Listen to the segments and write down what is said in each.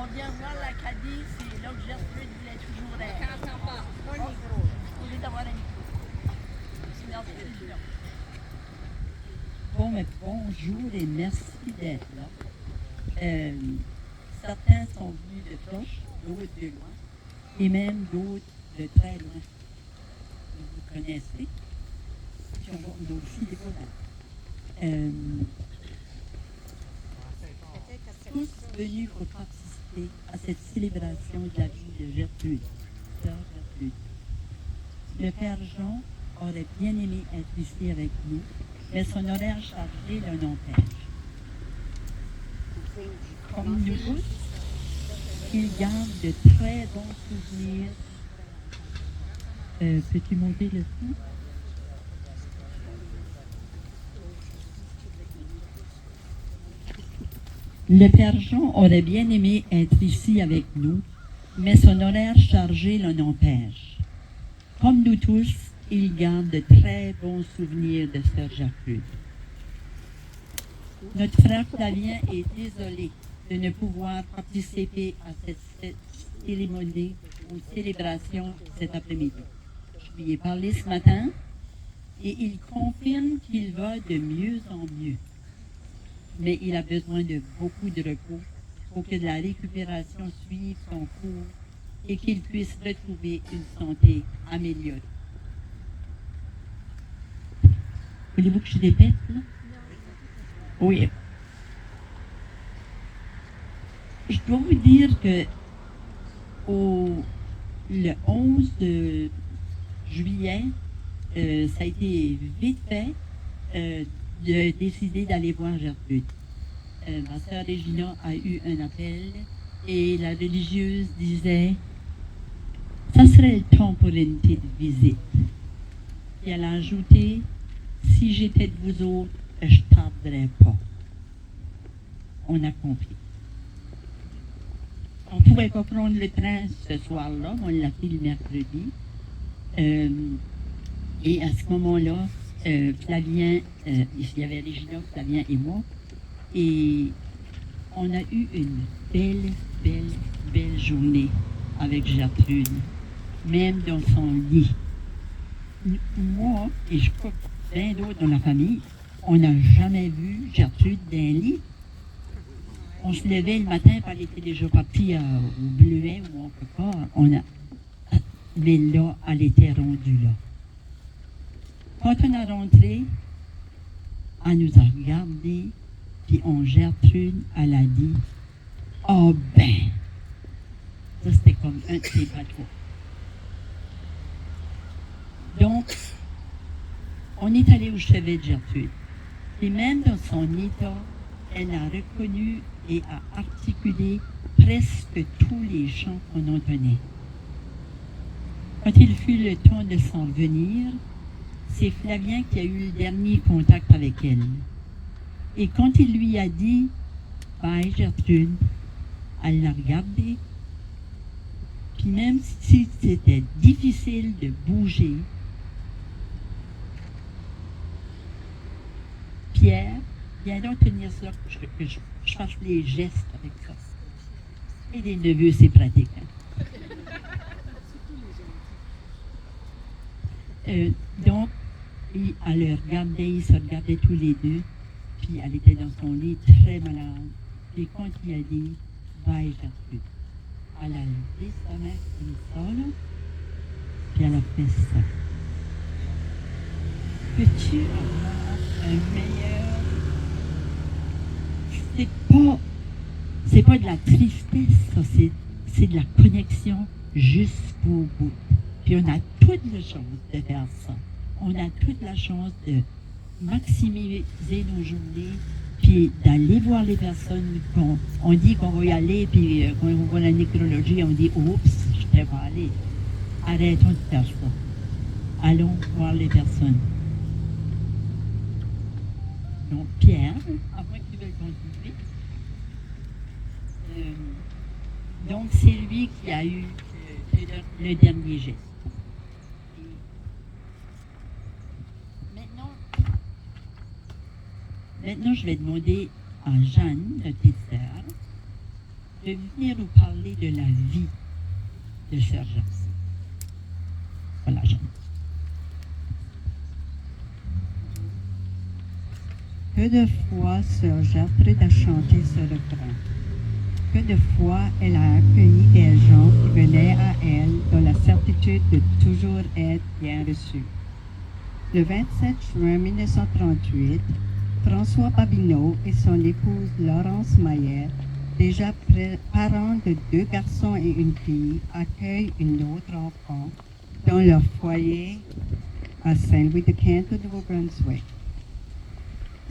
On vient voir l'Acadie, c'est là que Gertrude voulait toujours être. Pas le micro. Au lieu d'avoir un micro. C'est dans cette région. Bon, mais bonjour et merci d'être là. Certains sont venus de proche, d'autres de loin, et même d'autres de très loin. Vous connaissez. Puis on a aussi des volants. Tous venus pour participer à cette célébration de la vie de Gertrude, sœur Gertrude. Le Père Jean aurait bien aimé être ici avec nous, mais son horaire chargé l'en empêche. Comme nous tous, il garde de très bons souvenirs. Peux-tu monter le son? Le Père Jean aurait bien aimé être ici avec nous, mais son horaire chargé l'en empêche. Comme nous tous, il garde de très bons souvenirs de sœur Gertrude. Notre frère Flavien est désolé de ne pouvoir participer à cette cérémonie ou célébration cet après-midi. Je lui ai parlé ce matin et il confirme qu'il va de mieux en mieux. Mais il a besoin de beaucoup de repos pour que la récupération suive son cours et qu'il puisse retrouver une santé améliorée. Voulez-vous que je répète, là? Oui. Je dois vous dire que le 11 juillet, ça a été vite fait de décider d'aller voir Gertrude. Ma sœur Régina a eu un appel et la religieuse disait « ça serait le temps pour une petite visite ». Et elle a ajouté « si j'étais de vous autres, je ne tarderais pas ». On a compris. On ne pouvait pas prendre le train ce soir-là, on l'a fait le mercredi. Et à ce moment-là, Flavien, il y avait Régina, Flavien et moi, et on a eu une belle journée avec Gertrude, même dans son lit. Moi, et je crois que plein d'autres dans la famille, on n'a jamais vu Gertrude dans un lit. On se levait le matin, puis elle était déjà partie au Bleuet ou en quelque part. Mais là, elle était rendue là. Quand on a rentré, elle nous a regardés, puis on Gertrude, elle a dit « Oh ben! » Ça, c'était comme un de ses bateaux. Donc, on est allé au chevet de Gertrude. Et même dans son état, elle a reconnu et a articulé presque tous les chants qu'on entendait. Quand il fut le temps de s'en venir, c'est Flavien qui a eu le dernier contact avec elle. Et quand il lui a dit « Bye Gertrude », elle l'a regardé. Puis même si c'était difficile de bouger, Pierre, viens donc tenir ça, que je fasse les gestes avec ça. Et les neveux, c'est pratique. Donc, elle le regardait, ils se regardaient tous les deux, puis elle était dans son lit très malade. Et quand il a dit « Bye Gertrude », elle a levé sa main comme ça, là, puis elle a fait ça. Peux-tu avoir un meilleur... C'est pas de la tristesse, ça, c'est de la connexion jusqu'au bout. Puis on a toute la chance de faire ça. On a toute la chance de maximiser nos journées, puis d'aller voir les personnes on dit qu'on va y aller, puis quand on voit la nécrologie, on dit « Oups, je ne vais pas aller ». Arrêtons de faire ça. Allons voir les personnes. Donc, Pierre, à moins que tu veuilles continuer. Donc, c'est lui qui a eu le dernier geste. Maintenant, je vais demander à Jeanne, notre petite sœur, de venir nous parler de la vie de Sœur Gertrude. Voilà, Jeanne. Que de fois Sœur Gertrude a chanté ce refrain. Que de fois elle a accueilli des gens qui venaient à elle dans la certitude de toujours être bien reçus. Le 27 juin 1938, François Babineau et son épouse Laurence Maillet, déjà parents de 2 garçons et une fille, accueillent une autre enfant dans leur foyer à Saint-Louis-de-Kent au Nouveau-Brunswick.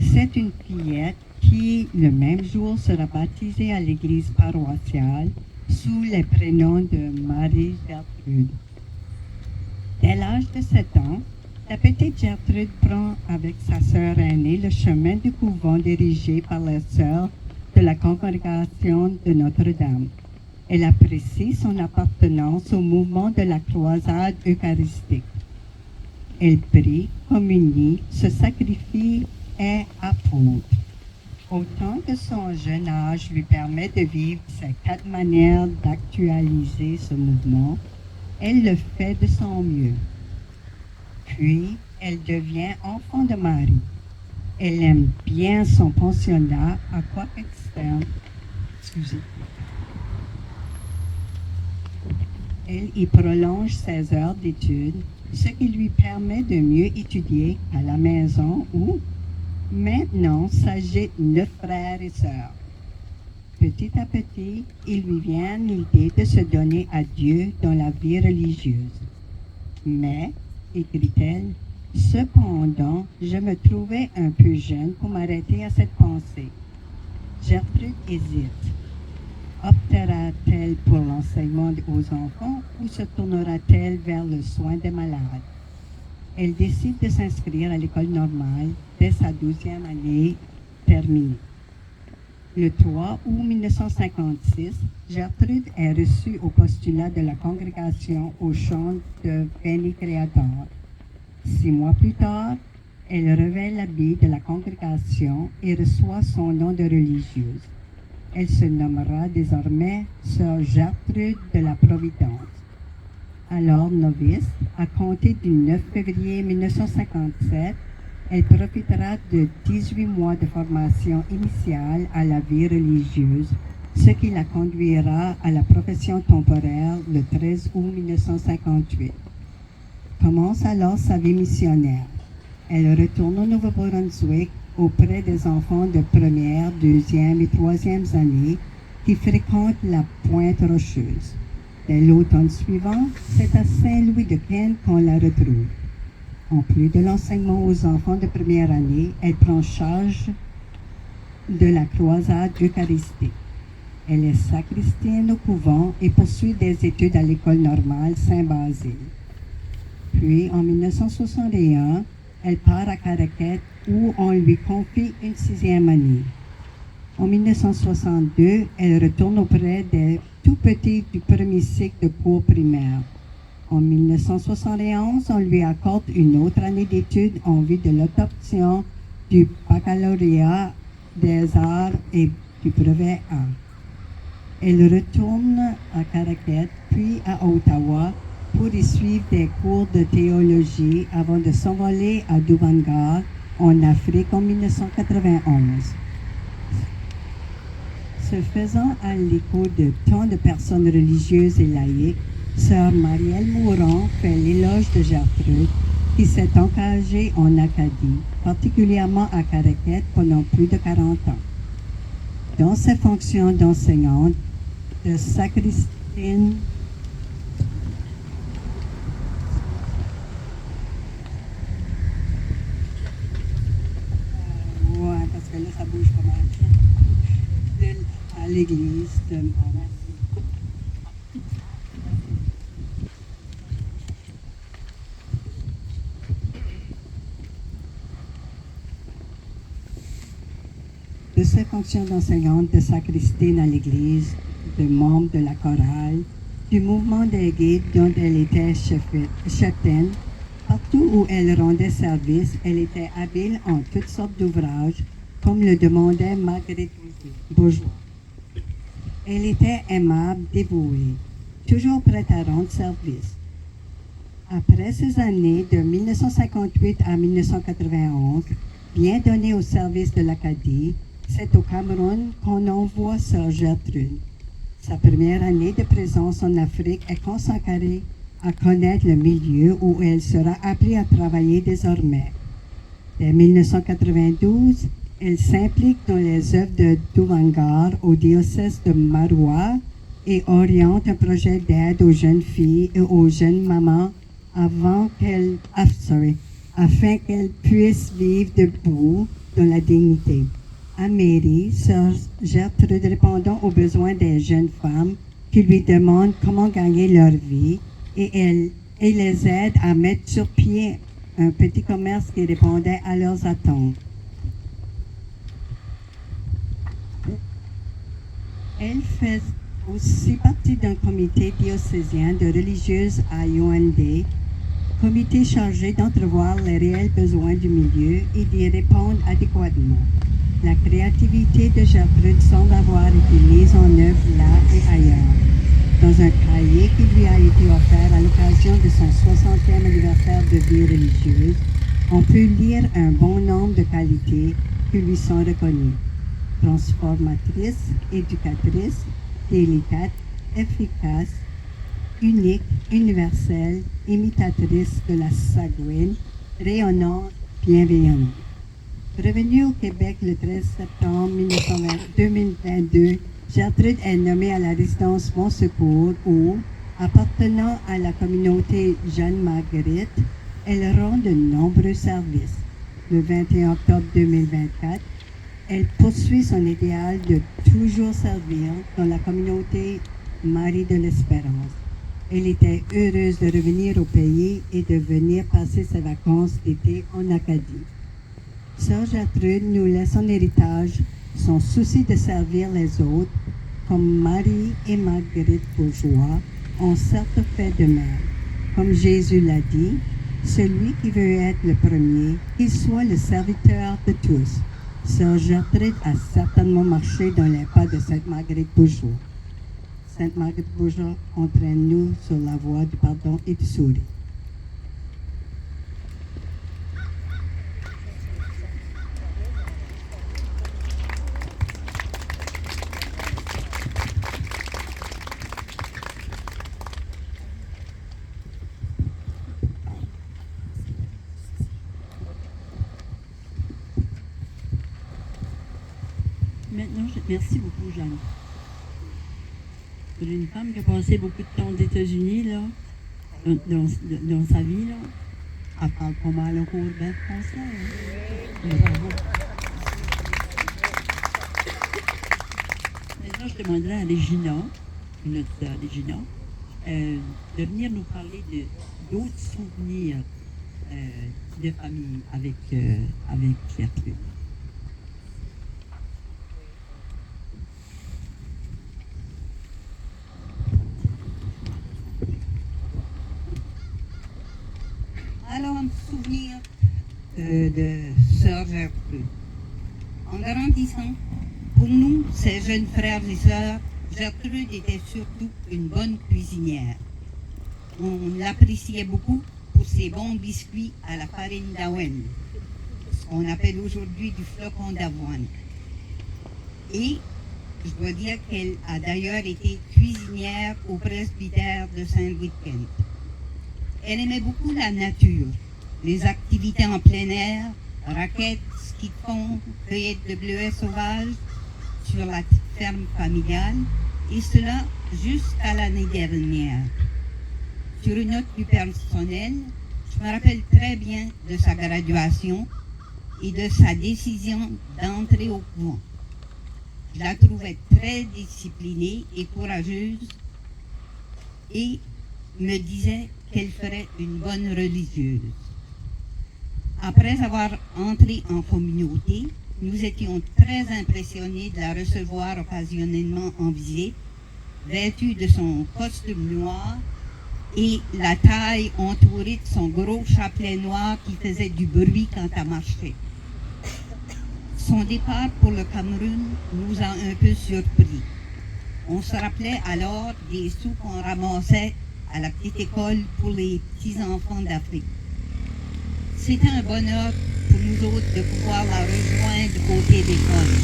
C'est une fillette qui, le même jour, sera baptisée à l'église paroissiale sous les prénoms de Marie Gertrude. Dès l'âge de 7 ans, la petite Gertrude prend avec sa sœur aînée le chemin du couvent dirigé par les sœurs de la congrégation de Notre-Dame. Elle apprécie son appartenance au mouvement de la croisade eucharistique. Elle prie, communie, se sacrifie et apôtre. Autant que son jeune âge lui permet de vivre ces 4 manières d'actualiser ce mouvement, elle le fait de son mieux. Puis, elle devient enfant de Marie. Elle aime bien son pensionnat à quoi externe. Elle y prolonge ses heures d'études, ce qui lui permet de mieux étudier à la maison où, maintenant, s'agitent 9 frères et sœurs. Petit à petit, il lui vient l'idée de se donner à Dieu dans la vie religieuse. Mais, écrit-elle, cependant, je me trouvais un peu jeune pour m'arrêter à cette pensée. Gertrude hésite. Optera-t-elle pour l'enseignement aux enfants ou se tournera-t-elle vers le soin des malades? Elle décide de s'inscrire à l'école normale dès sa 12e année terminée. Le 3 août 1956, Gertrude est reçue au postulat de la congrégation au chant de Veni Creator. 6 mois plus tard, elle revêt l'habit de la congrégation et reçoit son nom de religieuse. Elle se nommera désormais Sœur Gertrude de la Providence. Alors novice, à compter du 9 février 1957, elle profitera de 18 mois de formation initiale à la vie religieuse, ce qui la conduira à la profession temporaire le 13 août 1958. Commence alors sa vie missionnaire. Elle retourne au Nouveau-Brunswick auprès des enfants de première, deuxième et troisième année qui fréquentent la Pointe Rocheuse. Dès l'automne suivant, c'est à Saint-Louis-de-Kent qu'on la retrouve. En plus de l'enseignement aux enfants de première année, elle prend charge de la croisade eucharistique. Elle est sacristienne au couvent et poursuit des études à l'école normale Saint-Basile. Puis, en 1961, elle part à Caraquette où on lui confie une 6e année. En 1962, elle retourne auprès des tout-petits du premier cycle de cours primaire. En 1971, on lui accorde une autre année d'études en vue de l'obtention du baccalauréat des arts et du brevet A. Elle retourne à Caraquette, puis à Ottawa, pour y suivre des cours de théologie avant de s'envoler à Duvangar, en Afrique, en 1991. Se faisant à l'écho de tant de personnes religieuses et laïques, Sœur Marielle Mourant fait l'éloge de Gertrude, qui s'est engagée en Acadie, particulièrement à Caraquette, pendant plus de 40 ans. Dans ses fonctions d'enseignante, de sacristaine, parce que là, ça bouge pas mal. À l'église de... De ses fonctions d'enseignante, de sacristaine à l'église, de membre de la chorale, du mouvement des guides dont elle était cheftaine, partout où elle rendait service, elle était habile en toutes sortes d'ouvrages, comme le demandait Marguerite Bourgeois. Elle était aimable, dévouée, toujours prête à rendre service. Après ces années de 1958 à 1991, bien données au service de l'Acadie, c'est au Cameroun qu'on envoie Sœur Gertrude. Sa première année de présence en Afrique est consacrée à connaître le milieu où elle sera appelée à travailler désormais. Dès 1992, elle s'implique dans les œuvres de Douvangar au diocèse de Maroua et oriente un projet d'aide aux jeunes filles et aux jeunes mamans afin qu'elles puissent vivre debout dans la dignité. À Mairie, Sœur Gertrude répondant aux besoins des jeunes femmes qui lui demandent comment gagner leur vie et les aide à mettre sur pied un petit commerce qui répondait à leurs attentes. Elle fait aussi partie d'un comité diocésain de religieuses à Yaoundé, comité chargé d'entrevoir les réels besoins du milieu et d'y répondre adéquatement. La créativité de Gertrude semble avoir été mise en œuvre là et ailleurs. Dans un cahier qui lui a été offert à l'occasion de son 60e anniversaire de vie religieuse, on peut lire un bon nombre de qualités qui lui sont reconnues. Transformatrice, éducatrice, délicate, efficace, unique, universelle, imitatrice de la sanguine, rayonnante, bienveillante. Revenue au Québec le 13 septembre 2022, Gertrude est nommée à la résidence Bon Secours où, appartenant à la communauté Jeanne-Marguerite, elle rend de nombreux services. Le 21 octobre 2024, elle poursuit son idéal de toujours servir dans la communauté Marie de l'Espérance. Elle était heureuse de revenir au pays et de venir passer ses vacances d'été en Acadie. Sœur Gertrude nous laisse en héritage son souci de servir les autres, comme Marie et Marguerite Bourgeois ont certes fait de même. Comme Jésus l'a dit, celui qui veut être le premier, qu'il soit le serviteur de tous. Sœur Gertrude a certainement marché dans les pas de Sainte Marguerite Bourgeois. Sainte Marguerite Bourgeois, entraîne-nous sur la voie du pardon et du sourire. Maintenant, merci beaucoup, Jeanne. Pour une femme qui a passé beaucoup de temps aux États-Unis, là, dans sa vie, là, elle parle pas mal encore bien français. Hein? Bravo. Maintenant, je demanderai à Régina, notre sœur Régina, de venir nous parler d'autres souvenirs de famille avec Gertrude. Alors, un souvenir de Sœur Gertrude. En grandissant, pour nous, ces jeunes frères et sœurs, Gertrude était surtout une bonne cuisinière. On l'appréciait beaucoup pour ses bons biscuits à la farine d'avoine, qu'on appelle aujourd'hui du flocon d'avoine. Et je dois dire qu'elle a d'ailleurs été cuisinière au presbytère de Saint-Louis-de-Kent. Elle aimait beaucoup la nature, les activités en plein air, raquettes, ski de fond, cueillette de bleuets sauvages sur la ferme familiale, et cela jusqu'à l'année dernière. Sur une note plus personnelle, je me rappelle très bien de sa graduation et de sa décision d'entrer au couvent. Je la trouvais très disciplinée et courageuse et me disait qu'elle ferait une bonne religieuse. Après avoir entré en communauté, nous étions très impressionnés de la recevoir occasionnellement en visite, vêtue de son costume noir et la taille entourée de son gros chapelet noir qui faisait du bruit quand elle marchait. Son départ pour le Cameroun nous a un peu surpris. On se rappelait alors des sous qu'on ramassait à la petite école pour les petits-enfants d'Afrique. C'était un bonheur pour nous autres de pouvoir la rejoindre côté d'école.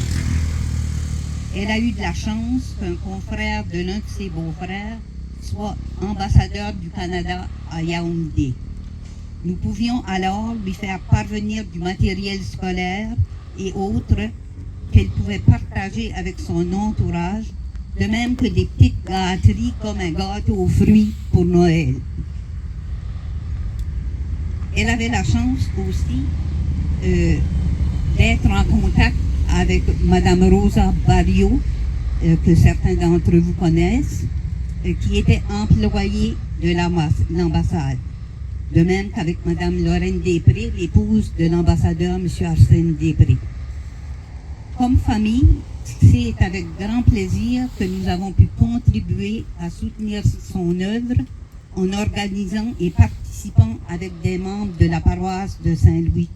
Elle a eu de la chance qu'un confrère de l'un de ses beaux-frères soit ambassadeur du Canada à Yaoundé. Nous pouvions alors lui faire parvenir du matériel scolaire et autres qu'elle pouvait partager avec son entourage, de même que des petites gâteries comme un gâteau aux fruits pour Noël. Elle avait la chance aussi d'être en contact avec Madame Rosa Barrio, que certains d'entre vous connaissent, qui était employée de l'ambassade. De même qu'avec Madame Lorraine Després, l'épouse de l'ambassadeur M. Arsène Després. Comme famille, c'est avec grand plaisir que nous avons pu contribuer à soutenir son œuvre en organisant et participant avec des membres de la paroisse de Saint-Louis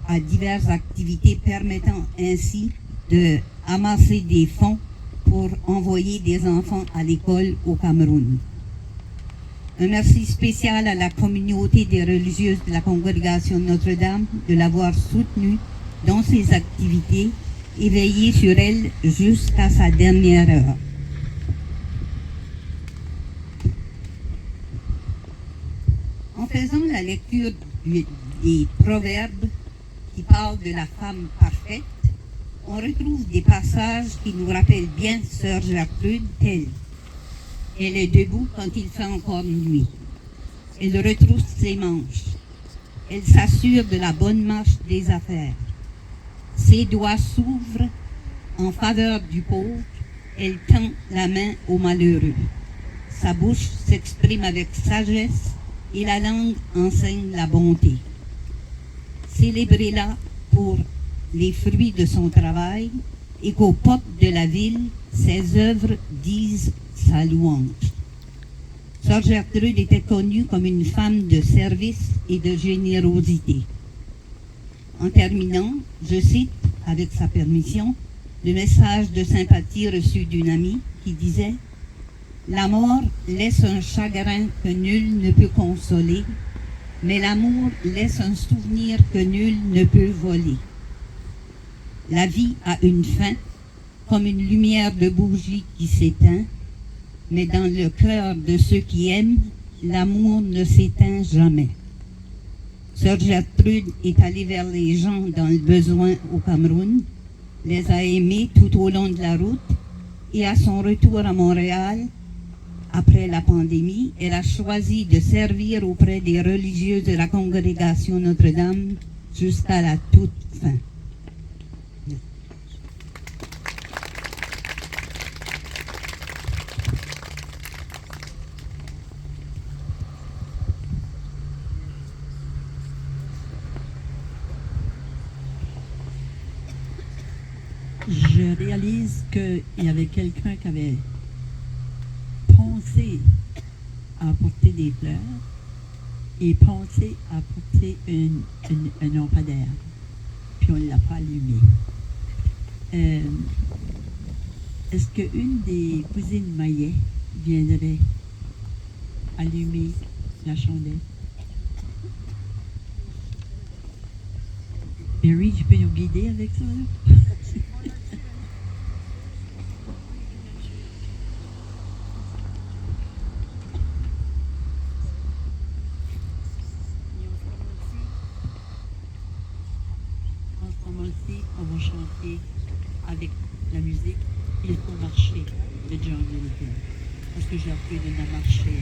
à diverses activités permettant ainsi de amasser des fonds pour envoyer des enfants à l'école au Cameroun. Un merci spécial à la communauté des religieuses de la congrégation Notre-Dame de l'avoir soutenue dans ses activités et veillé sur elle jusqu'à sa dernière heure. En faisant la lecture des proverbes qui parlent de la femme parfaite, on retrouve des passages qui nous rappellent bien Sœur Gertrude telle. Elle est debout quand il fait encore nuit. Elle retrousse ses manches. Elle s'assure de la bonne marche des affaires. Ses doigts s'ouvrent en faveur du pauvre. Elle tend la main au malheureux. Sa bouche s'exprime avec sagesse et la langue enseigne la bonté. Célébrez-la pour les fruits de son travail et qu'aux portes de la ville, ses œuvres disent sa louange. Sœur Gertrude était connue comme une femme de service et de générosité. En terminant, je cite, avec sa permission, le message de sympathie reçu d'une amie qui disait « La mort laisse un chagrin que nul ne peut consoler, mais l'amour laisse un souvenir que nul ne peut voler. La vie a une fin, comme une lumière de bougie qui s'éteint, mais dans le cœur de ceux qui aiment, l'amour ne s'éteint jamais. » Sœur Gertrude est allée vers les gens dans le besoin au Cameroun, les a aimés tout au long de la route et à son retour à Montréal, après la pandémie, elle a choisi de servir auprès des religieuses de la congrégation Notre-Dame jusqu'à la toute fin. Je réalise qu'il y avait quelqu'un qui avait pensé à apporter des fleurs et pensé à apporter un lampadaire. Puis on ne l'a pas allumé. Est-ce qu'une des cousines Maillet viendrait allumer la chandelle? Mary, tu peux nous guider avec ça, là? On va chanter avec la musique. Il faut marcher de John Milton. Parce que j'ai appris de la marcher.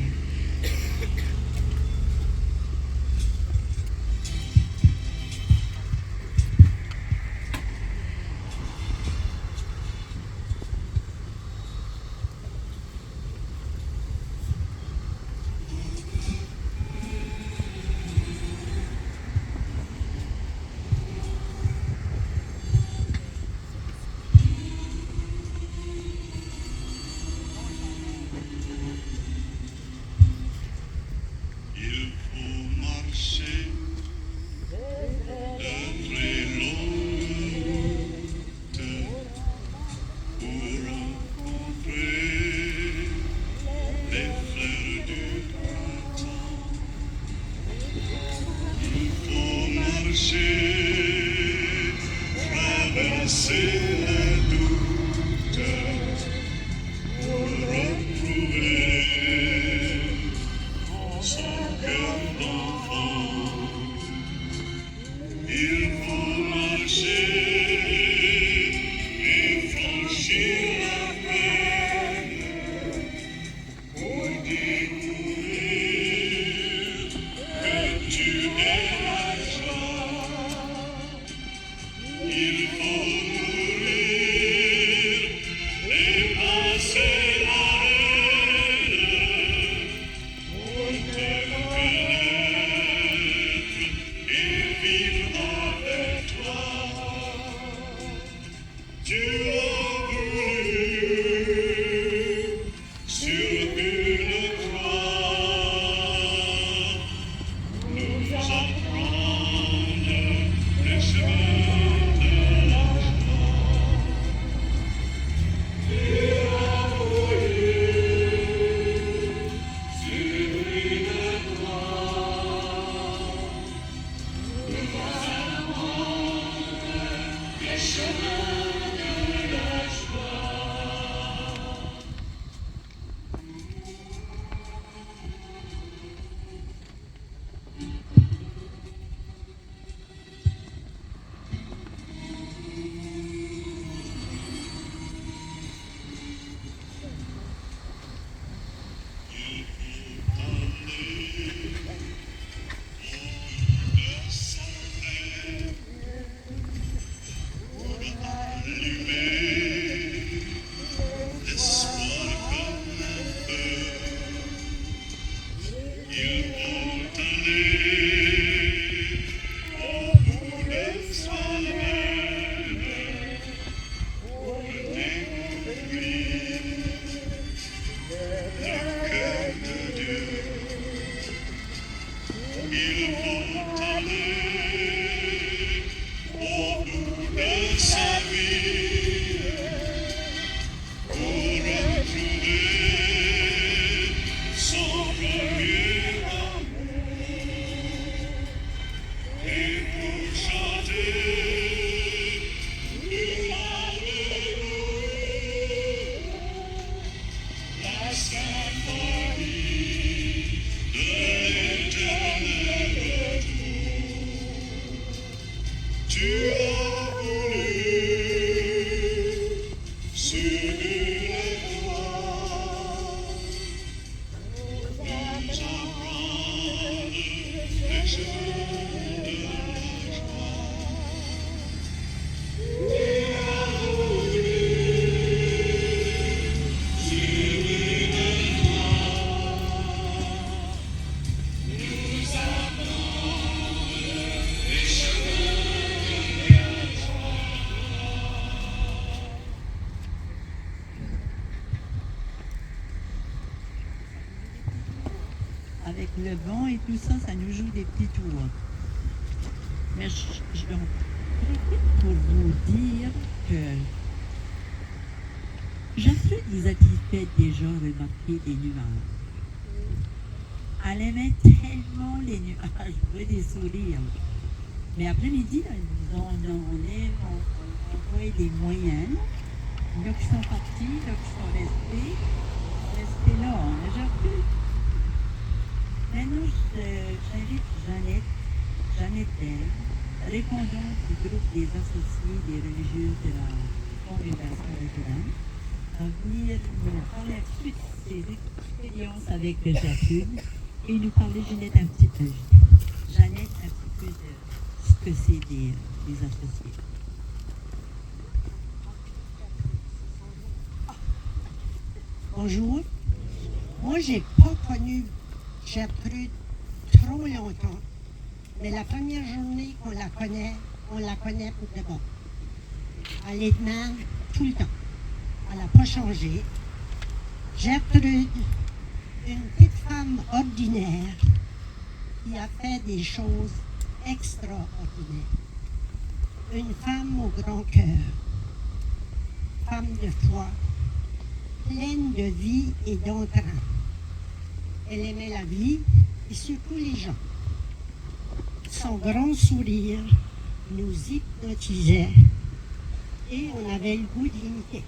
avec le vent et tout ça, ça nous joue des petits tours. Mais je profite pour vous dire que Gertrude vous a-t-il fait déjà remarquer des nuages? Elle aimait tellement les nuages, je vois des sourires. Mais après-midi, on voit des moyens. Il y en a qui sont partis, il y en a qui sont restés là. On a Gertrude. Maintenant, j'invite Jeannette Delle, répondante du groupe des associés des religieuses de la congrégation Notre-Dame, à venir nous parler un petit peu de ses expériences avec Gertrude et nous parler, Jeannette, un petit peu de ce que c'est des associés. Bonjour. Moi, j'ai pas connu Gertrude trop longtemps, mais la première journée qu'on la connaît pour de bon. Elle est de même tout le temps. Elle n'a pas changé. Gertrude, une petite femme ordinaire qui a fait des choses extraordinaires. Une femme au grand cœur, femme de foi, pleine de vie et d'entrain. Elle aimait la vie et surtout les gens. Son grand sourire nous hypnotisait et on avait le goût d'imiter.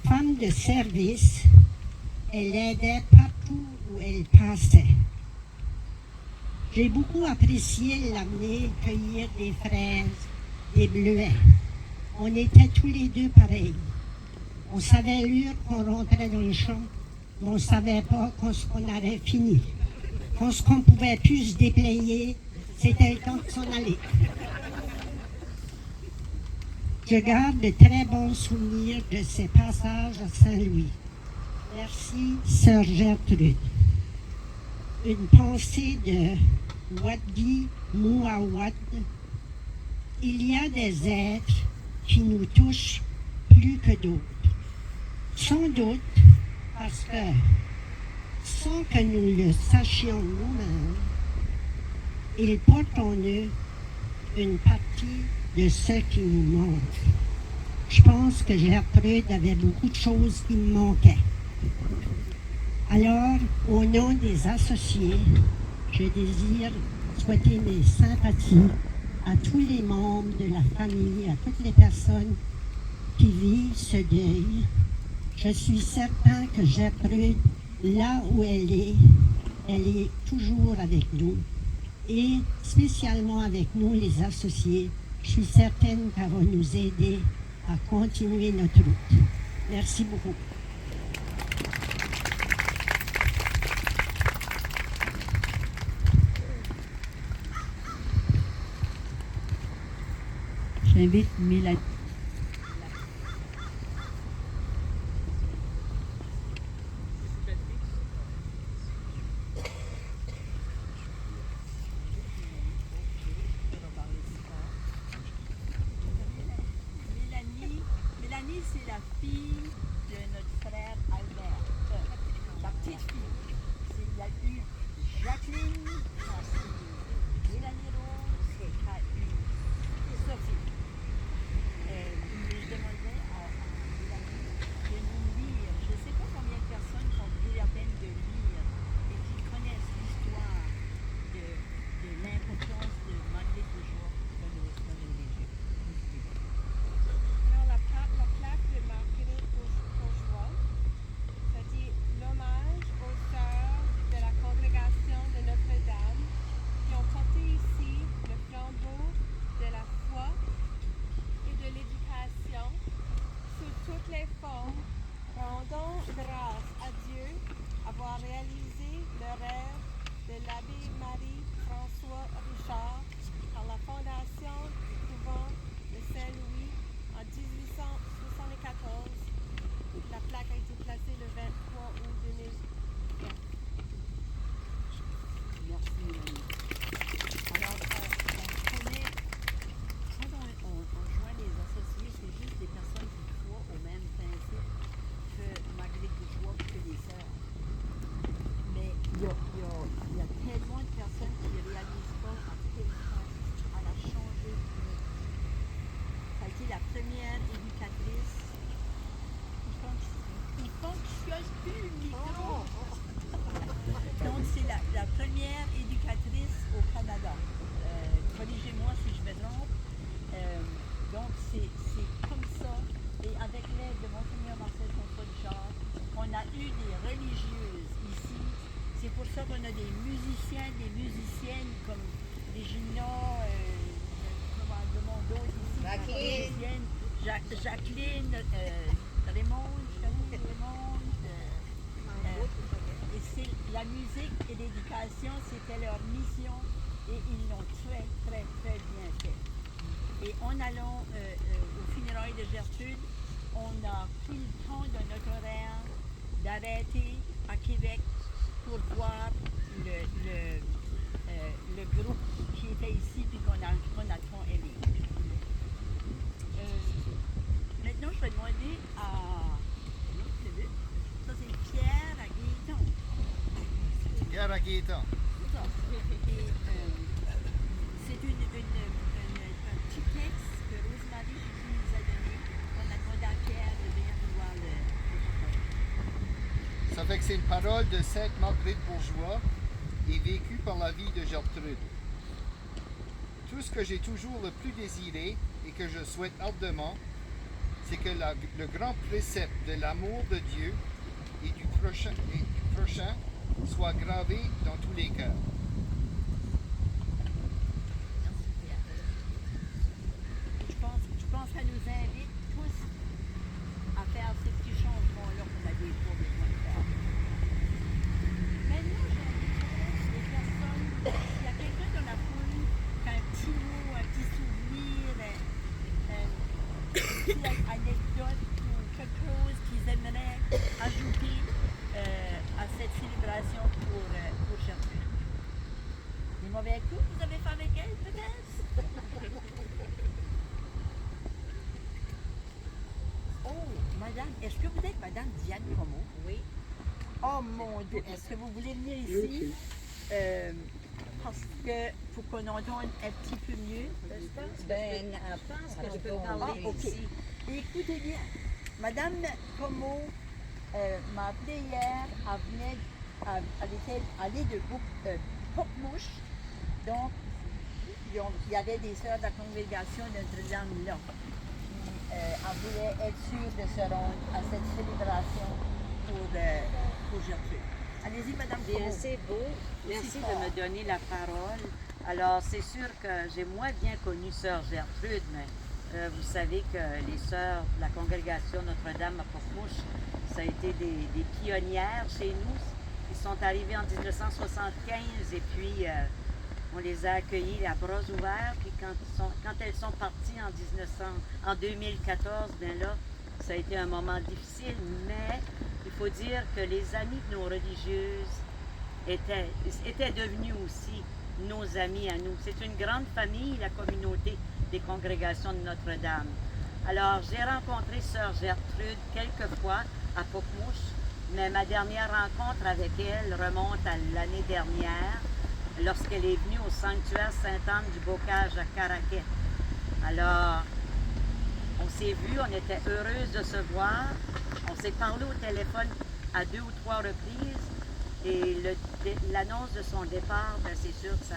Femme de service, elle aidait partout où elle passait. J'ai beaucoup apprécié l'amener cueillir des fraises, des bleuets. On était tous les deux pareils. On savait l'heure qu'on rentrait dans le champ, mais on ne savait pas quand on avait fini. Quand on pouvait plus se déplayer, c'était le temps de s'en aller. Je garde de très bons souvenirs de ces passages à Saint-Louis. Merci, Sœur Gertrude. Une pensée de Wadi Mouawad. Il y a des êtres qui nous touchent plus que d'autres. Sans doute parce que, sans que nous le sachions nous-mêmes, ils portent en eux une partie de ce qui nous manque. Je pense que Gertrude avait beaucoup de choses qui me manquaient. Alors, au nom des associés, je désire souhaiter mes sympathies à tous les membres de la famille, à toutes les personnes qui vivent ce deuil. Je suis certain que Gertrude, là où elle est toujours avec nous. Et spécialement avec nous, les associés, je suis certaine qu'elle va nous aider à continuer notre route. Merci beaucoup. J'invite Mélanie. Mélanie, c'est la fille de notre frère Albert, la petite fille. Il y a eu Jacqueline, Mélanie Rose, et il y a eu Sophie. Je demandais à Mélanie de nous lire. Je ne sais pas combien de personnes qui ont pris la peine de lire et qui connaissent l'histoire de l'importance de Marguerite Bourgeois dans nos religions. Alors, la plaque de Marguerite Bourgeois, ça dit l'hommage aux sœurs de la congrégation de Notre-Dame qui ont porté ici le flambeau de la foi et de l'éducation sous toutes les formes, rendant grâce à Dieu d'avoir réalisé le rêve de l'abbé Marie-François Richard par la fondation du couvent de Saint-Louis en 1874. La plaque a été placée le 23 août 2020. Merci Mélanie. Alors, on connaît, quand on joint les associés, c'est juste des personnes qui croient au même principe que Marguerite Bourgeois que les sœurs. passe plus le micro. Donc, c'est la première éducatrice au Canada. Corrigez-moi si je me trompe. Donc, c'est comme ça. Et avec l'aide de Monseigneur Marcel François Richard, on a eu des religieuses ici. C'est pour ça qu'on a des musiciens, des musiciennes comme Regina, de mon dos ici. Jacqueline. Jacqueline, Raymond, et c'est la musique et l'éducation, c'était leur mission et ils l'ont très, très, très bien fait. Et en allant aux funérailles de Gertrude, on a pris le temps de notre horaire d'arrêter à Québec pour voir le groupe qui était ici puis qu'on a tant aimé. Maintenant, je vais demander à... Ça, c'est Pierre à Gaétan. Pierre à Gaétan. C'est ça. Et c'est un petit texte que Rosemary nous a donné. On a demandé à Pierre de venir voir le... Ça fait que c'est une parole de Sainte Marguerite Bourgeois et vécue par la vie de Gertrude. Tout ce que j'ai toujours le plus désiré et que je souhaite ardemment, c'est que le grand précepte de l'amour de Dieu et du prochain soit gravé dans tous les cœurs. Je pense qu'elle nous invite tous à faire ces petits changements-là qu'on a des besoin de faire. Maintenant, j'inviterais les personnes, s'il y a quelqu'un dans la foule qui a un petit mot, un petit souvenir, une petite anecdote ou quelque chose qu'ils aimeraient ajouter à cette célébration pour Gertrude. Des mauvais coups que vous avez fait avec elle, peut-être? Oh, madame, est-ce que vous êtes madame Diane Como? Oui. Oh mon Dieu, est-ce que vous voulez venir ici? Parce que pour qu'on entende un petit peu mieux. Je pense que je peux parler OK. ici. Écoutez bien, madame Como m'a appelé hier, elle était allée de Pocmouche. Donc, il y avait des sœurs de la congrégation Notre-Dame là. Elle voulait être sûre de se rendre à cette célébration pour Gertrude. Allez-y, madame Bien, Como. c'est beau. Merci fort. de me donner la parole. Alors, c'est sûr que j'ai moins bien connu Sœur Gertrude, mais vous savez que les sœurs de la congrégation Notre-Dame à Pocmouche, ça a été des pionnières chez nous. Ils sont arrivés en 1975 et puis on les a accueillis à bras ouverts. Puis quand elles sont parties en 2014, bien là, ça a été un moment difficile, mais il faut dire que les amis de nos religieuses étaient devenus aussi nos amis à nous. C'est une grande famille, la communauté des congrégations de Notre-Dame. Alors, j'ai rencontré Sœur Gertrude quelques fois à Pocmouche, mais ma dernière rencontre avec elle remonte à l'année dernière, lorsqu'elle est venue au sanctuaire Sainte-Anne du Bocage à Caraquet. Alors, on s'est vus, on était heureuses de se voir. On s'est parlé au téléphone à 2 ou 3 reprises. Et l'annonce de son départ, ben, c'est sûr que ça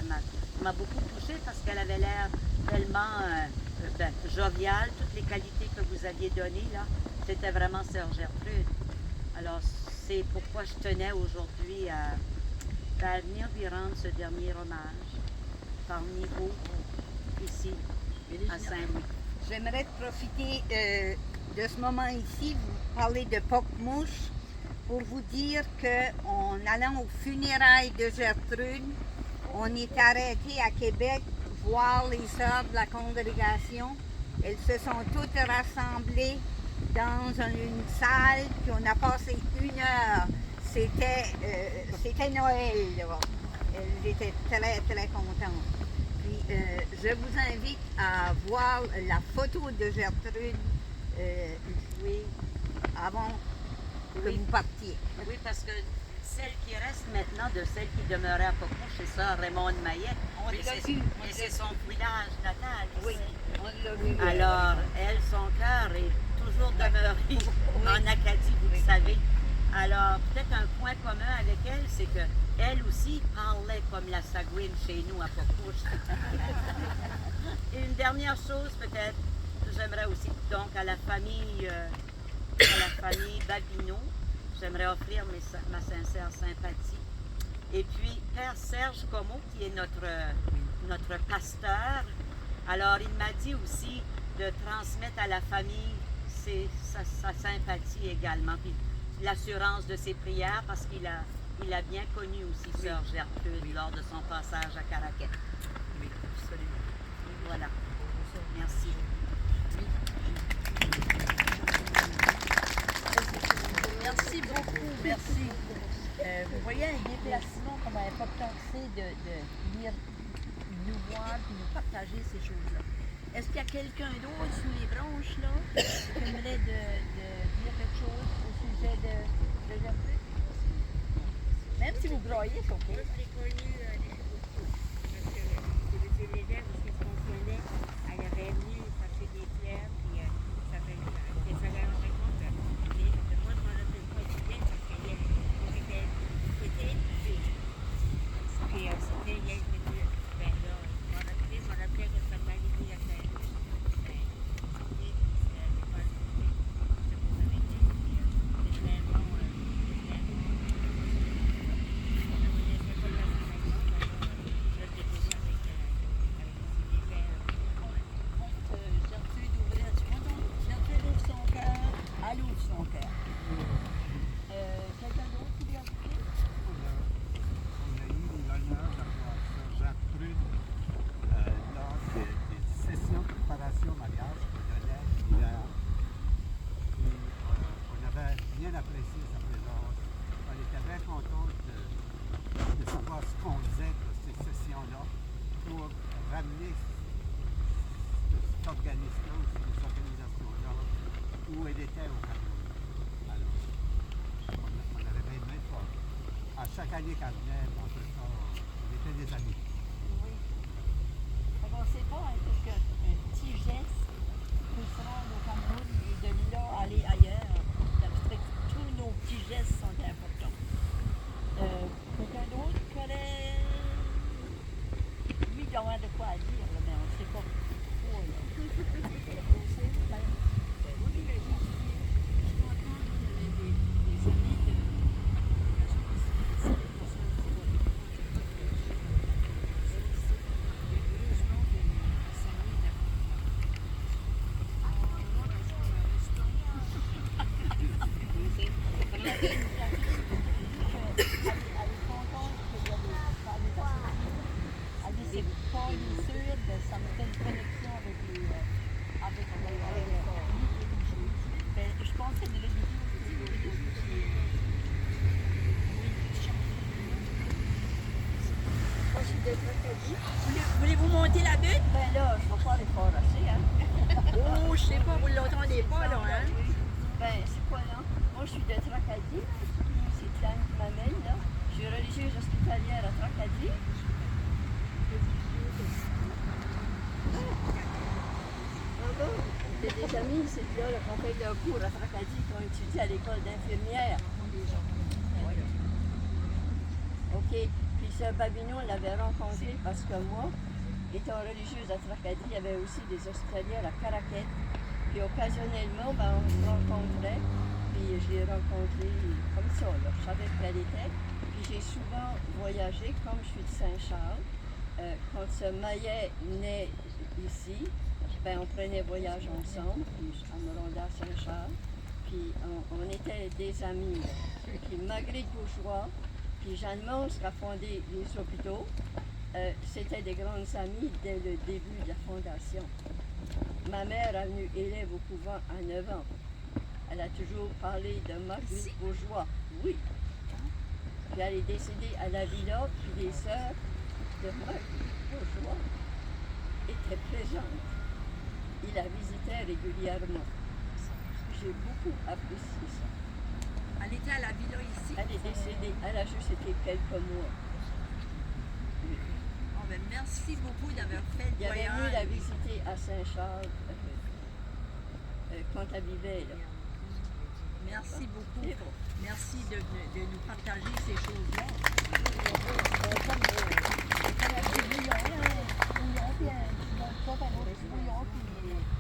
m'a beaucoup touchée parce qu'elle avait l'air tellement joviale. Toutes les qualités que vous aviez données, là, c'était vraiment Sœur Gertrude. Alors, c'est pourquoi je tenais aujourd'hui à venir lui rendre ce dernier hommage parmi vous, ici, à Saint-Louis. J'aimerais profiter de ce moment ici, vous parler de Pocmouche, pour vous dire qu'en allant aux funérailles de Gertrude, on est arrêté à Québec voir les sœurs de la congrégation. Elles se sont toutes rassemblées dans une salle, puis on a passé 1 heure. C'était Noël, là. Elles étaient très, très contentes. Puis je vous invite à voir la photo de Gertrude avant que vous partiez. Oui, parce que celle qui reste maintenant de celle qui demeurait à Pocmouche, c'est Sœur Raymonde Maillet. Et c'est son village natal. Oui, ici. on l'a vu. Alors, elle, son cœur est toujours demeuré en Acadie, vous le savez. Alors, peut-être un point commun avec elle, c'est que elle aussi parlait comme la Sagouine chez nous à Pocouche. Et une dernière chose, peut-être, j'aimerais aussi, donc, à la famille Babineau, j'aimerais offrir ma sincère sympathie. Et puis, Père Serge Comeau, qui est notre pasteur, alors il m'a dit aussi de transmettre à la famille sa sympathie également, puis l'assurance de ses prières, parce qu'il a bien connu aussi Sœur Gertrude lors de son passage à Caraquet. Oui, absolument. Voilà. Merci. Merci beaucoup, merci. Vous voyez un déplacement, comment important c'est de venir nous voir et nous partager ces choses-là. Est-ce qu'il y a quelqu'un d'autre sous les branches là qui aimerait de dire quelque chose au sujet de Gertrude? Même si vous broyez, c'est OK. Moi, je l'ai connu parce que c'est M. Lévesque, parce qu'il se pensionnait, elle avait venu chercher des pierres, puis ça fait longtemps que moi, je m'en rappelle pas du bien parce que on était étudiés. Puis c'était, il y a une minute. Ben là, je m'en rappelais que ça m'avait dit à Saint-Louis. Gertrude ouvrait, tu vois donc, Gertrude ouvre son cœur, elle ouvre son cœur. Quelqu'un d'autre qui veut ajouter? On a eu l'honneur d'avoir Sœur Gertrude lors des sessions de préparation au mariage qu'on donnait hier. Puis on avait bien apprécié sa présence. On était bien contents de savoir ce qu'on faisait dans ces sessions-là pour ramener cet organisme-là ou cette organisation-là où elle était au Cameroun. Alors, on avait bien aimé ça. À chaque année qu'elle venait, en tout cas, on était des amis. Oui. On ne sait pas, hein, parce qu'un petit geste peut se rendre au Cameroun et de là aller ailleurs. Tous nos petits gestes sont importants. Quelqu'un d'autre qui aurait... Lui, il doit avoir de quoi à dire, là, mais on ne sait pas trop. Là. Ça me fait une connexion avec les ben, je pensais de religieux Moi, je suis de Tracadie. Voulez-vous monter la butte? Ben là, je ne vais pas les forcer, hein. Oh, je sais pas, vous l'entendez pas, là, hein? Ben, c'est quoi, là? Moi, je suis de Tracadie, là. C'est Claire qui m'amène, là. Je suis religieuse hospitalière à Tracadie. Ah bon? J'ai des amis, c'est là, qu'on fait d'un cours à Tracadie, qui ont étudié à l'école d'infirmière. OK. Puis Sœur Babineau, on l'avait rencontré parce que moi, étant religieuse à Tracadie, il y avait aussi des hospitalières à Caraquet. Puis occasionnellement, ben, on se rencontrait. Puis je l'ai rencontrée comme ça, là. Je savais qu'elle était. Puis j'ai souvent voyagé, comme je suis de Saint-Charles. Quand ce Maillet naît ici, ben, on prenait voyage ensemble, puis à me rendais à Saint-Charles. Puis on était des amis. Puis Marguerite Bourgeois, puis Jeanne Mons qui a fondé les hôpitaux, c'était des grandes amies dès le début de la fondation. Ma mère est venue élève au couvent à 9 ans. Elle a toujours parlé de Marguerite Bourgeois. Oui. Puis elle est décédée à la villa, puis les sœurs de Marguerite Bourgeois étaient présentes. Il la visitait régulièrement. J'ai beaucoup apprécié ça. Elle était à la villa ici. Elle est décédée. Elle a juste été quelques mois. Oh, ben, merci beaucoup d'avoir fait le Il avait venu voyage. la visiter à Saint-Charles quand elle vivait là. Merci beaucoup. Merci de nous partager ces choses-là.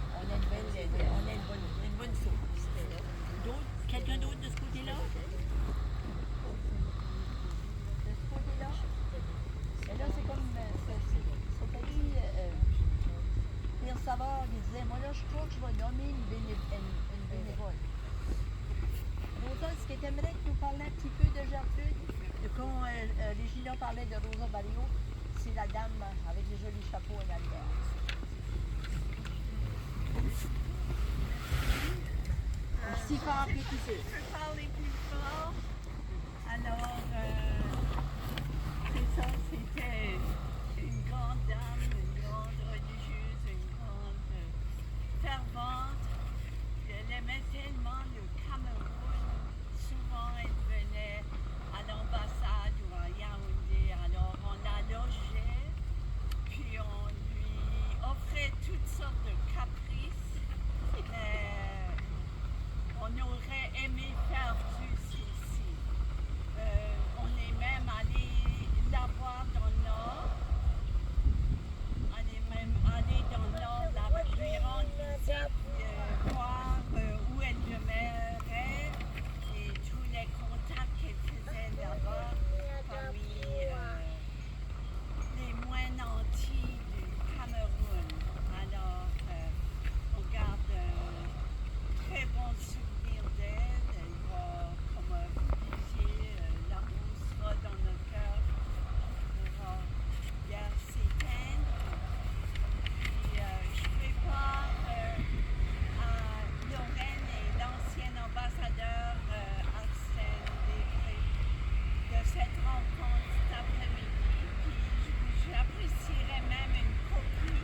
On a une bonne sauce. Quelqu'un d'autre de ce côté-là? De ce côté-là? Et là, c'est comme ce pays, Pierre Savard, il disait, moi là, je crois que je vais nommer une bénévole. Rosa, est-ce que tu aimerais que nous parler un petit peu de Gertrude? Quand Régina parlait de Rosa Barrio, c'est la dame avec les jolis chapeaux en arrière. Aussi fort que tu sais. Je peux parler plus fort. Alors, c'est ça, c'était une grande dame, une grande religieuse, une grande fervente. Elle aimait tellement le Cameroun. Souvent, elle venait à l'ambassade ou à Yaoundé. Alors, on la logeait, puis on lui offrait toutes sortes de caprices. On aurait aimé faire plus ici. On est même allé la voir dans le nord. On est même allé dans le nord la lui rendre visite, voir où elle demeurait et tous les contacts qu'elle faisait là-bas parmi les moins nantis du Cameroun. Alors, on garde très bon souvenir d'elle. Elle va, comme vous disiez, l'amour sera dans notre cœur pour bien s'éteindre. Puis je prépare à Lorraine et l'ancien ambassadeur Arsène Després de cette rencontre cet après-midi. Puis j'apprécierais même une copie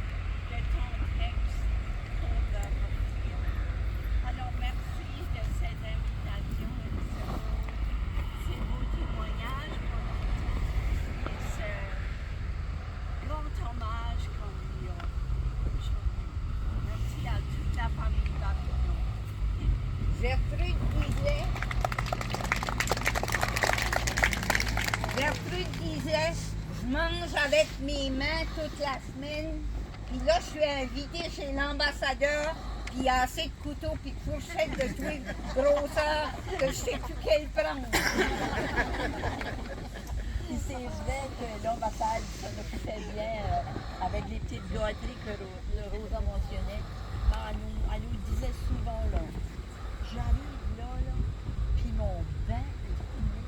de ton texte pour le retenir. Alors, merci de cette invitation et de ces beaux témoignages qu'on a et ce grand hommage qu'on lui a aujourd'hui. Merci à toute la famille Papillon. Gertrude disait, je mange avec mes mains toute la semaine, puis là je suis invitée chez l'ambassadeur, puis il y a assez de couteaux puis de fourchettes de toute grosseur que je sais plus quelle prendre. Puis c'est vrai que l'ambassade s'en occupait bien avec les petites gâteries que Rosa mentionnait. Elle nous disait souvent, là, j'arrive là, puis mon bain est fini.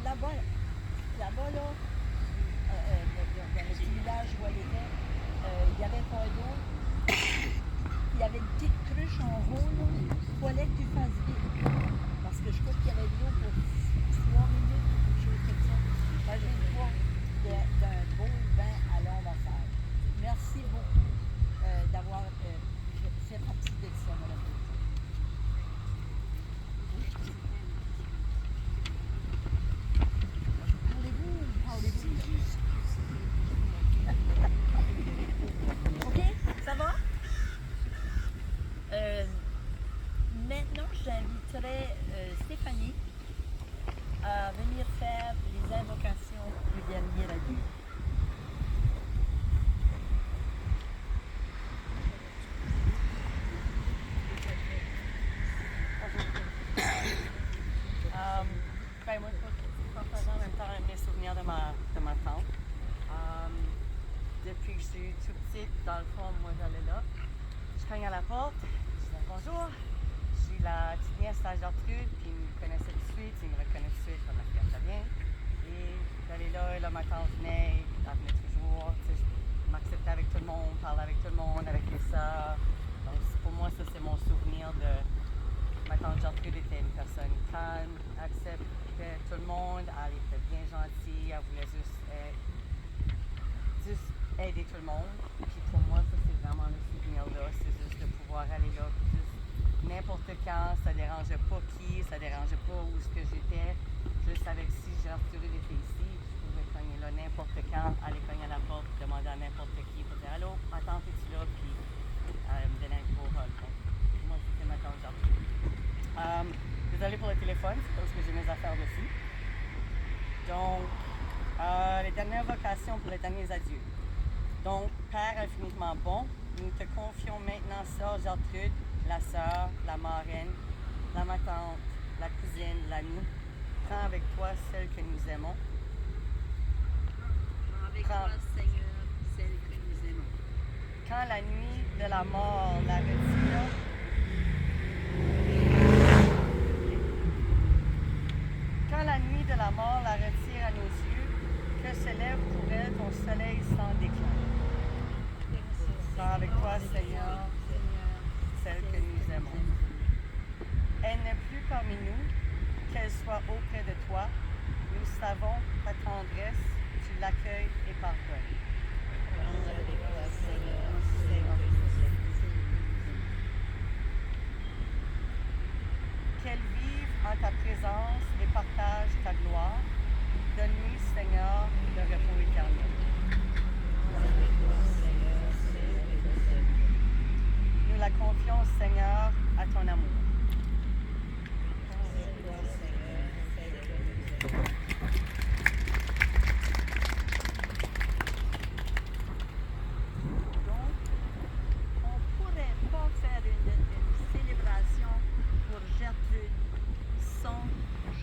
Là-bas, là, dans le petit village où elle était, il y avait pas d'eau. Il y avait une petite cruche en haut, là. Il fallait que tu fasses vite. Parce que je crois qu'il y avait de l'eau pour 3 minutes ou quelque chose comme ça. Imagine-toi d'un beau bain à l'ambassade. Merci beaucoup d'avoir fait partie de ça, Mme Parlez-vous? OK? Ça va? Maintenant, j'inviterai Stéphanie à venir faire les invocations du dernier adieu. Moi, je partageais en même temps mes souvenirs de ma tante. Depuis que je suis tout petite, dans le fond, moi j'allais là. Je cogne à la porte, je disais bonjour. Je suis la petite nièce à Gertrude, puis ils me connaissaient tout de suite, ils me reconnaissaient tout de suite comme la fille très bien. Et j'allais là, ma tante venait, elle venait toujours, je m'acceptais avec tout le monde, parlais avec tout le monde, avec les sœurs. Donc pour moi, ça c'est mon souvenir de ma tante Gertrude était une personne calme, acceptait tout le monde, elle était bien gentille, elle voulait juste aider tout le monde. Puis pour moi, ça c'est vraiment le souvenir-là, c'est juste de pouvoir aller là, juste n'importe quand, ça dérangeait pas qui, ça dérangeait pas où ce que j'étais. Je savais que si Gertrude était ici, je pouvais cogner là n'importe quand, aller cogner à la porte, demander à n'importe qui, pour dire allô, ma tante est-tu là, puis elle me donnait un gros rôle. Donc, moi, c'était ma tante Gertrude. Désolée pour le téléphone, c'est parce que j'ai mes affaires dessus. Donc, les dernières vocations pour les derniers adieux. Donc, Père infiniment bon, nous te confions maintenant Sœur Gertrude, la sœur, la marraine, la ma tante, la cousine, l'amie. Prends avec toi celle que nous aimons. Avec toi, Seigneur, celle que nous aimons. Quand la nuit de la mort la retire, quand la nuit de la mort la retire à nos yeux, que s'élève pour elle ton soleil sans déclin. Prends avec toi, Seigneur, celle que nous aimons. Elle n'est plus parmi nous, qu'elle soit auprès de toi. Nous savons ta tendresse, tu l'accueilles et pardonnes. Qu'elle vive en ta présence et partage ta gloire. Donne-lui, Seigneur, le repos éternel. Nous la confions, Seigneur, à ton amour. Donc, on ne pourrait pas faire une célébration pour Gertrude sans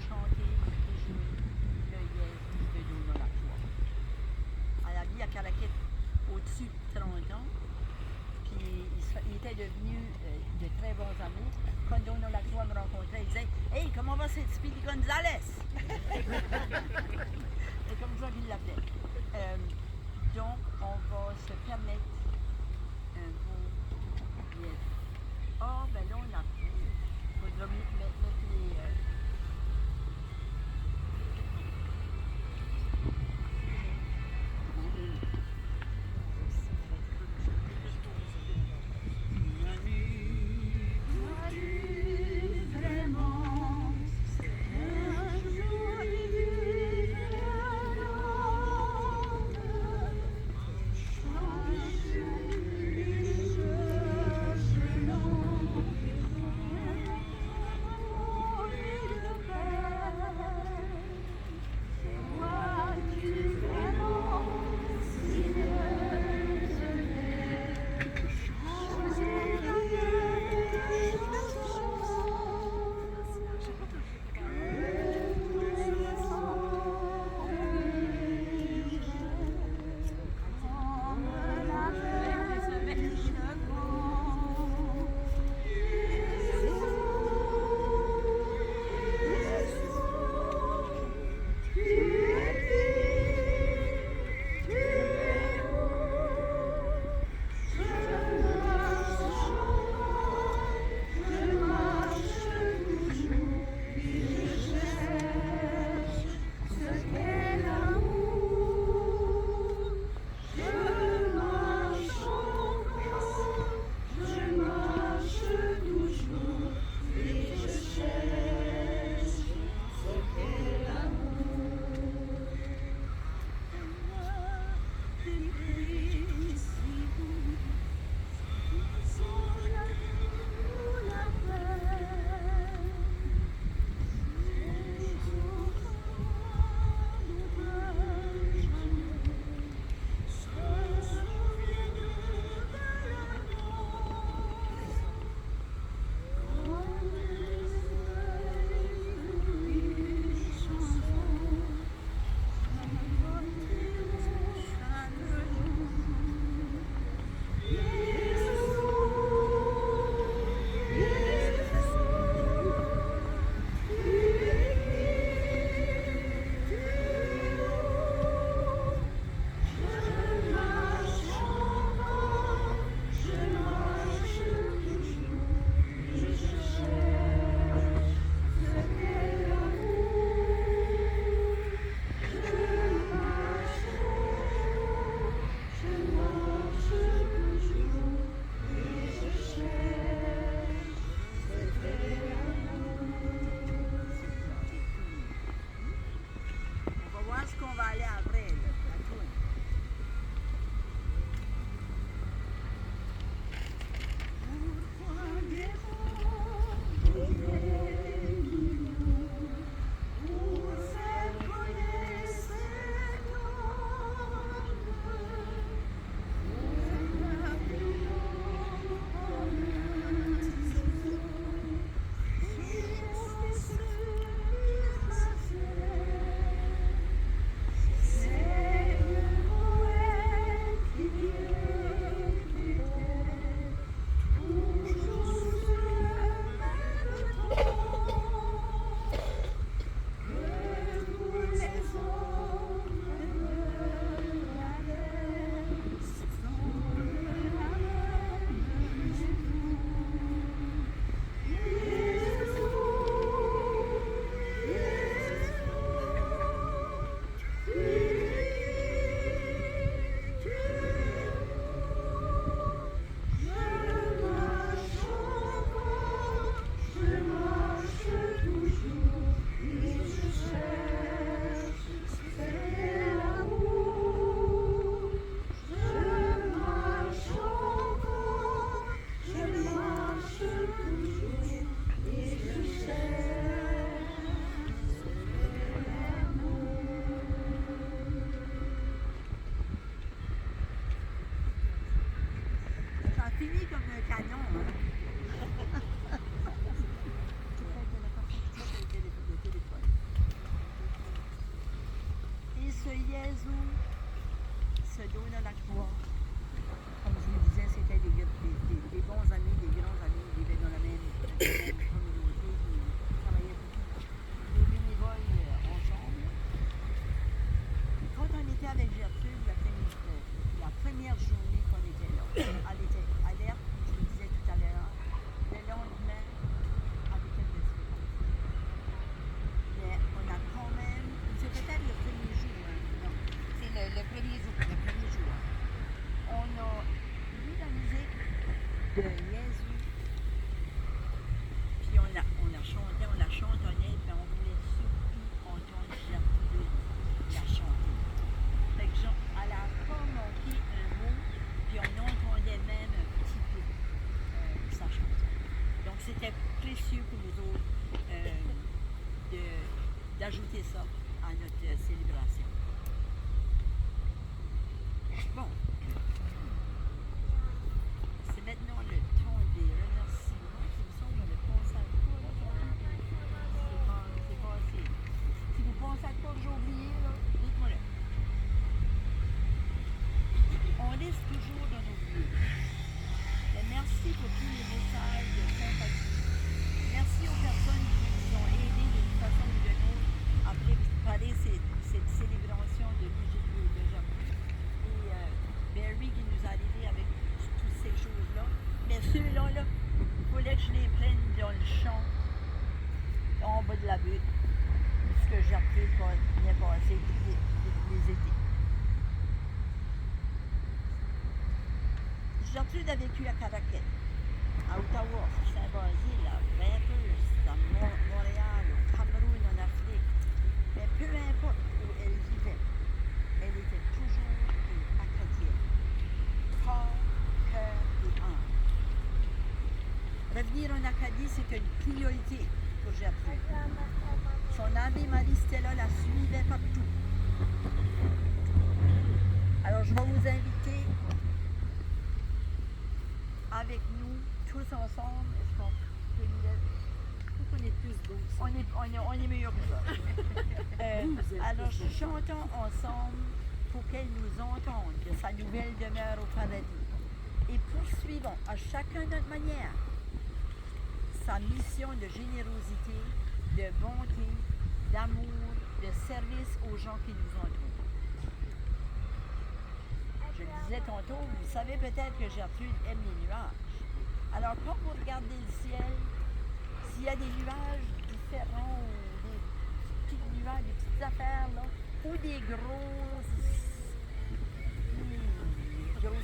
chanter et jouer le Jésus de Dona la Croix. Elle a dit à Caraquet au-dessus de 30 ans, puis il était devenu de très bons amis. Quand Dona la Croix me rencontrait, il disait « Hey, comment va cette Speedy Gonzalez? » C'est comme ça qu'il l'appelait. Donc, on va se permettre un beau lièvre. Ah, ben là, on a plus. Il faudra mettre les... ça à notre célébration. Bon. C'est maintenant le temps des remerciements. Il me semble qu'on ne pense à quoi, là, c'est passé. Si vous pensez à quoi que j'ai oublié, là, dites-moi là. On reste toujours dans nos lieux. Mais merci pour tous les messages de sympathie. Merci aux personnes qui nous ont aidés d'une façon ou d'une autre à préparer cette célébration de Jean-Pierre. Et Barry qui nous a aidés avec toutes ces choses-là. Mais ceux-là, il fallait que je les prenne dans le champ, en bas de la butte, puisque j'ai appris bien passé les étés. Gertrude a vécu à Caraquet, à Ottawa, à Saint-Basile, à Bathurst, à Montréal, au Cameroun, en Afrique. Mais peu importe où elle vivait, elle était toujours une Acadienne. Corps, cœur et âme. Revenir en Acadie, c'est une priorité pour Gertrude. Son amie Marie-Stella la suivait partout. Alors je vais vous inviter avec nous, tous ensemble. Est-ce qu'on peut nous lever? On est plus beaux. On est meilleurs que ça. Alors, chantons ensemble pour qu'elle nous entende de sa nouvelle demeure au paradis. Et poursuivons à chacun notre manière sa mission de générosité, de bonté, d'amour, de service aux gens qui nous entourent. Je le disais tantôt, vous savez peut-être que Gertrude aime les nuages. Alors quand vous regardez le ciel, s'il y a des nuages différents, ou des petits nuages, des petites affaires, là, ou des grosses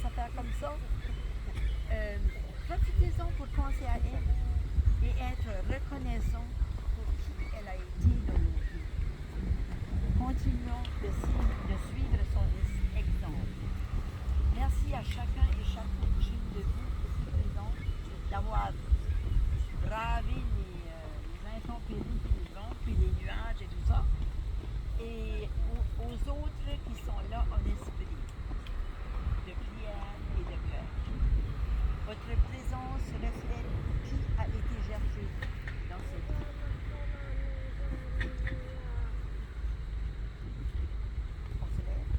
affaires comme ça, profitez-en pour penser à elle et être reconnaissant pour qui elle a été dans nos vies. Continuons de suivre son exemple. Merci à chacun et chacune de vous ici présents d'avoir bravé les intempéries, puis les vents, puis les nuages et tout ça. Et aux autres qui sont là en esprit, de prière et de cœur. Votre présence reflète qui a été Gertrude dans cette vie. On se lève.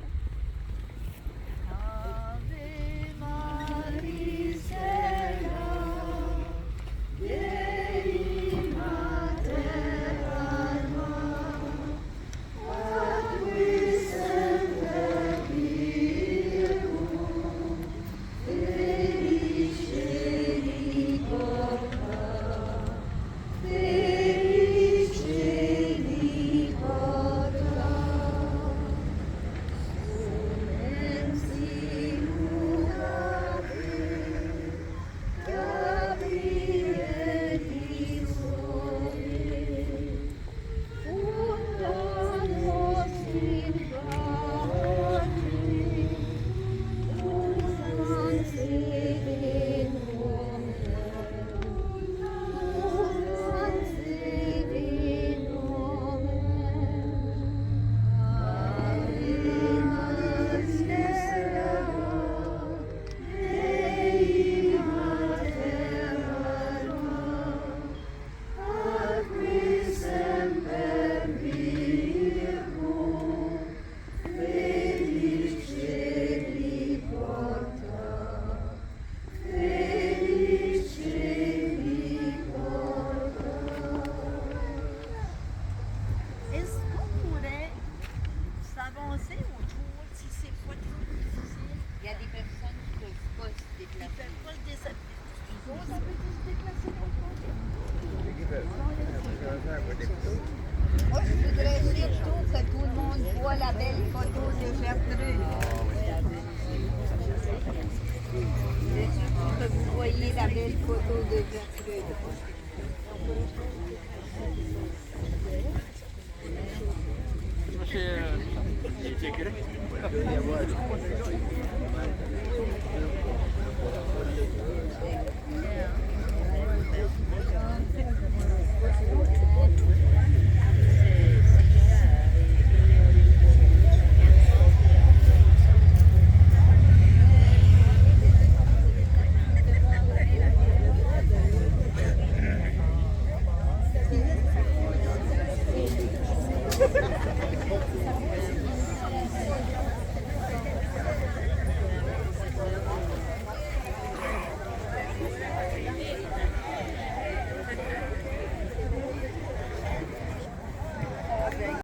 Moi, je voudrais surtout que tout le monde voit la belle photo de Gertrude. Et surtout que vous voyez la belle photo de Gertrude.